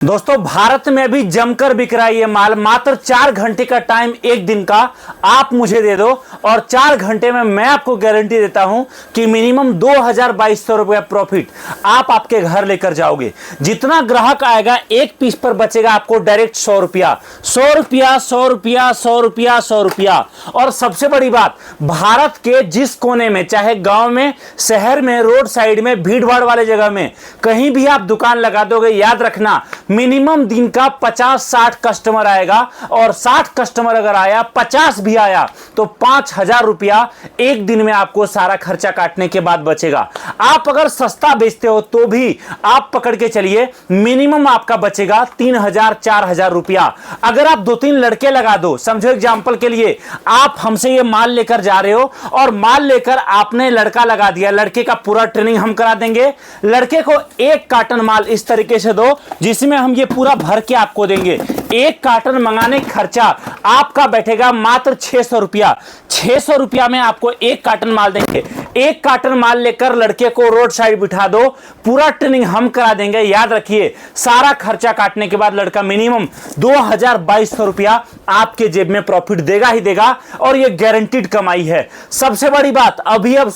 दोस्तों भारत में अभी जमकर बिक रहा है ये माल। मात्र 4 घंटे का टाइम एक दिन का आप मुझे दे दो और 4 घंटे में मैं आपको गारंटी देता हूं कि मिनिमम 2200 रुपया प्रॉफिट आप आपके घर लेकर जाओगे। जितना ग्राहक आएगा एक पीस पर बचेगा आपको डायरेक्ट 100 रुपया 100 रुपया 100 रुपया 100 रुपया 100 रुपया। और सबसे बड़ी बात, भारत के जिस कोने में, चाहे गांव में, शहर में, रोड साइड में, भीड़ भाड़ वाले जगह में, कहीं भी आप दुकान लगा दोगे, याद रखना मिनिमम दिन का 50-60 कस्टमर आएगा। और 60 कस्टमर अगर आया, 50 भी आया, तो 5000 रुपया एक दिन में आपको सारा खर्चा काटने के बाद बचेगा। आप अगर सस्ता बेचते हो तो भी आप पकड़ के चलिए मिनिमम आपका बचेगा 3000-4000 रुपया। अगर आप 2-3 लड़के लगा दो, समझो एग्जांपल के लिए आप हमसे ये माल लेकर जा रहे हो और माल लेकर आपने लड़का लगा दिया, लड़के का पूरा ट्रेनिंग हम करा देंगे। लड़के को 1 कार्टन माल इस तरीके से दो जिसमें हम ये पूरा भर के आपको देंगे। 1 कार्टन मंगाने खर्चा आपका बैठेगा मात्र 600 रुपया। 600 रुपया में आपको 1 कार्टन माल देंगे। 1 कार्टन माल लेकर लड़के को रोड साइड बिठा दो, पूरा ट्रेनिंग हम करा देंगे। याद रखिए, सारा खर्चा काटने के बाद लड़का मिनिमम 2200 रुपया आपके जेब में प्रॉफिट देगा ही देगा, और ये गारंटीड कमाई है। सबसे बड़ी बात, अभी अब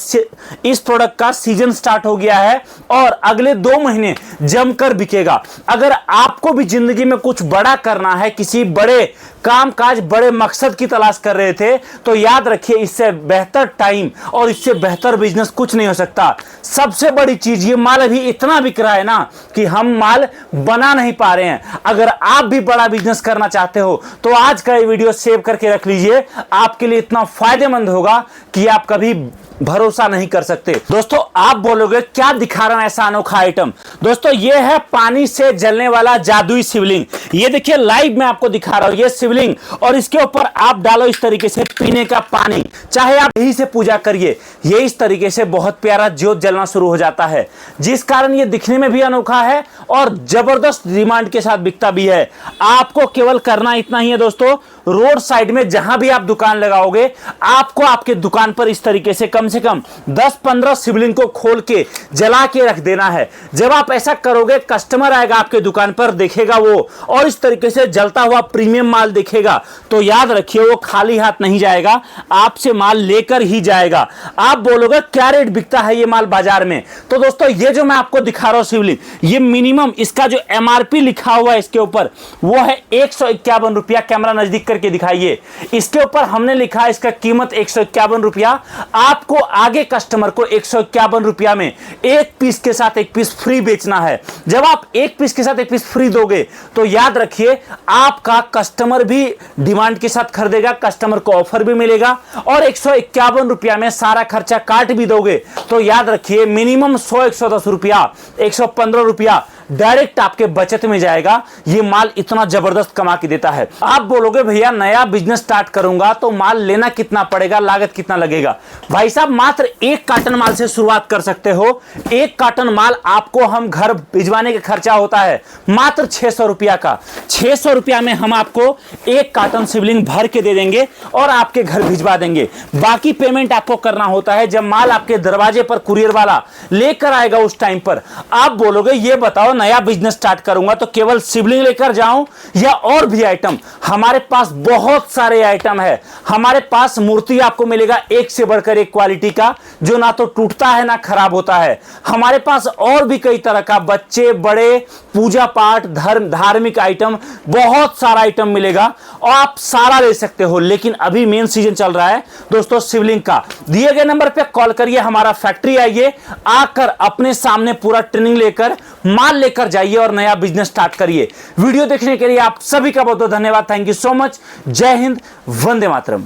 इस प्रोडक्ट का सीजन स्टार्ट हो गया है और अगले 2 महीने जमकर बिकेगा। अगर आपको भी जिंदगी में कुछ बड़ा करना है, किसी बड़े कामकाज, बड़े मकसद की तलाश कर रहे थे, तो याद रखिए इससे बेहतर टाइम और इससे बेहतर बिजनेस कुछ नहीं हो सकता। सबसे बड़ी चीज, ये माल अभी इतना बिक रहा है ना कि हम माल बना नहीं पा रहे हैं। अगर आप भी बड़ा बिजनेस करना चाहते हो तो आज का ये वीडियो सेव करके रख लीजिए, आपके लिए इतना फायदेमंद होगा कि आप कभी भरोसा नहीं कर सकते। दोस्तों आप बोलोगे क्या दिखा रहा है ऐसा अनोखा आइटम। दोस्तों ये है पानी से जलने वाला जादुई शिवलिंग। ये देखिए लाइव मैं आपको दिखा रहा हूं ये शिवलिंग, और इसके ऊपर आप डालो इस तरीके से पीने का पानी, चाहे आप यही से पूजा करिए, ये इस तरीके से बहुत प्यारा ज्योत जलना शुरू हो जाता है, जिस कारण ये दिखने में भी अनोखा है और जबरदस्त डिमांड के साथ बिकता भी है। आपको केवल करना इतना ही है दोस्तों, रोड साइड में जहां भी आप दुकान लगाओगे, आपको आपके दुकान पर इस तरीके से कम 10-15 शिवलिंग को खोल के जला के रख देना है। जब आप ऐसा करोगे, कस्टमर आएगा आपके दुकान पर, देखेगा वो और इस तरीके से जलता हुआ प्रीमियम माल देखेगा, तो याद रखिए वो खाली हाथ नहीं जाएगा, आपसे माल लेकर ही जाएगा। आप बोलोगे क्या रेट बिकता है ये माल बाजार में, तो दोस्तों ये जो मैं आपको दिखा रहा हूं शिवलिंग, ये मिनिमम इसका जो MRP लिखा हुआ है इसके ऊपर वो है 151 रुपया। कैमरा नजदीक करके दिखाइए, इसके ऊपर हमने लिखा है इसका कीमत 151 रुपया। आपको आगे कस्टमर को 151 रुपया में 1 पीस के साथ 1 पीस फ्री बेचना है। जब आप 1 पीस के साथ 1 पीस फ्री दोगे तो याद रखिए आपका कस्टमर भी डिमांड के साथ खरीदेगा, कस्टमर को ऑफर भी मिलेगा, और 151 रुपया में सारा खर्चा काट भी दोगे तो याद रखिए मिनिमम 100-110 रुपया, 115 रुपया डायरेक्ट आपके बचत में जाएगा। ये माल इतना जबरदस्त कमा के देता है। आप बोलोगे भैया नया बिजनेस स्टार्ट करूंगा तो माल लेना कितना पड़ेगा, लागत कितना लगेगा। भाई साहब मात्र 1 कार्टन माल से शुरुआत कर सकते हो। 1 कार्टन माल आपको हम घर भिजवाने का खर्चा होता है मात्र 600 रुपया का। 600 रुपया में हम आपको 1 कार्टन शिवलिंग भर के दे देंगे और आपके घर भिजवा देंगे। बाकी पेमेंट आपको करना होता है जब माल आपके दरवाजे पर कुरियर वाला लेकर आएगा उस टाइम पर। आप बोलोगे ये बताओ नया बिजनेस स्टार्ट करूंगा तो केवल शिवलिंग लेकर जाऊं या और भी आइटम। हमारे पास बहुत सारे आइटम है। हमारे पास मूर्ति आपको मिलेगा एक से बढ़कर एक क्वालिटी का, जो ना तो टूटता है ना खराब होता है। हमारे पास और भी कई तरह का बच्चे बड़े पूजा पाठ धार्मिक आइटम, बहुत सारा आइटम मिलेगा और आप सारा ले सकते हो। लेकिन अभी मेन सीजन चल रहा है दोस्तों शिवलिंग का। दिए गए नंबर पे कॉल करिए, हमारा फैक्ट्री आइए, आकर अपने सामने पूरा ट्रेनिंग लेकर माल लेकर जाइए और नया बिजनेस स्टार्ट करिए। वीडियो देखने के लिए आप सभी का बहुत बहुत धन्यवाद। Thank you so much. जय हिंद, वंदे मातरम।